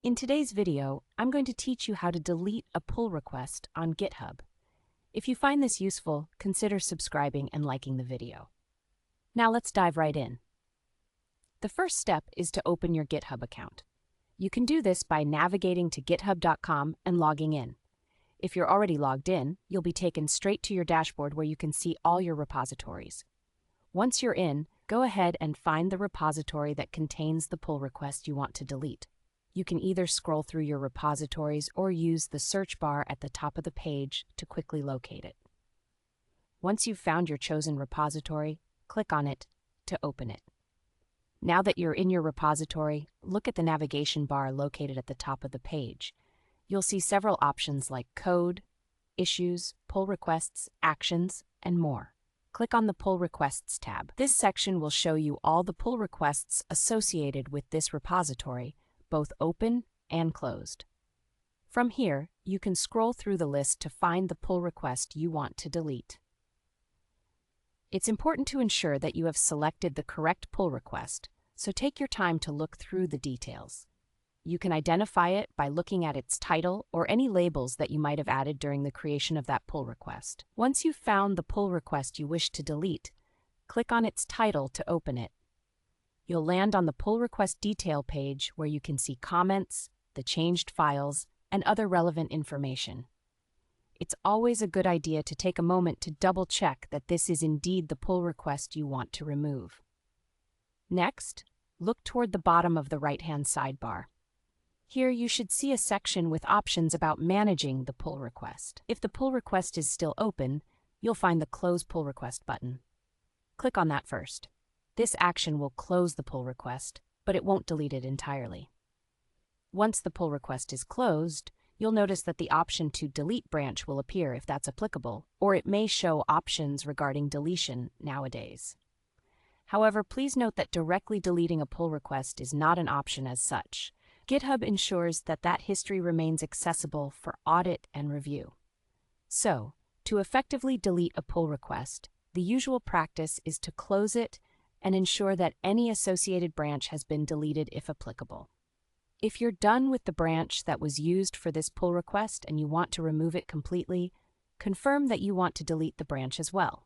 In today's video, I'm going to teach you how to delete a pull request on GitHub. If you find this useful, consider subscribing and liking the video. Now let's dive right in. The first step is to open your GitHub account. You can do this by navigating to github.com and logging in. If you're already logged in, you'll be taken straight to your dashboard where you can see all your repositories. Once you're in, go ahead and find the repository that contains the pull request you want to delete. You can either scroll through your repositories or use the search bar at the top of the page to quickly locate it. Once you've found your chosen repository, click on it to open it. Now that you're in your repository, look at the navigation bar located at the top of the page. You'll see several options like code, issues, pull requests, actions, and more. Click on the Pull Requests tab. This section will show you all the pull requests associated with this repository, both open and closed. From here, you can scroll through the list to find the pull request you want to delete. It's important to ensure that you have selected the correct pull request, so take your time to look through the details. You can identify it by looking at its title or any labels that you might have added during the creation of that pull request. Once you've found the pull request you wish to delete, click on its title to open it. You'll land on the pull request detail page where you can see comments, the changed files, and other relevant information. It's always a good idea to take a moment to double-check that this is indeed the pull request you want to remove. Next, look toward the bottom of the right-hand sidebar. Here you should see a section with options about managing the pull request. If the pull request is still open, you'll find the Close Pull Request button. Click on that first. This action will close the pull request, but it won't delete it entirely. Once the pull request is closed, you'll notice that the option to delete branch will appear if that's applicable, or it may show options regarding deletion nowadays. However, please note that directly deleting a pull request is not an option as such. GitHub ensures that that history remains accessible for audit and review. So, to effectively delete a pull request, the usual practice is to close it and ensure that any associated branch has been deleted if applicable. If you're done with the branch that was used for this pull request and you want to remove it completely, confirm that you want to delete the branch as well.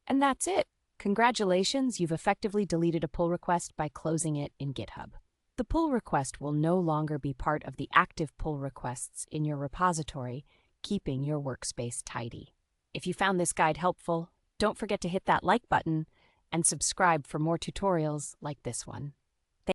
And that's it. Congratulations, you've effectively deleted a pull request by closing it in GitHub. The pull request will no longer be part of the active pull requests in your repository, keeping your workspace tidy. If you found this guide helpful, don't forget to hit that like button and subscribe for more tutorials like this one.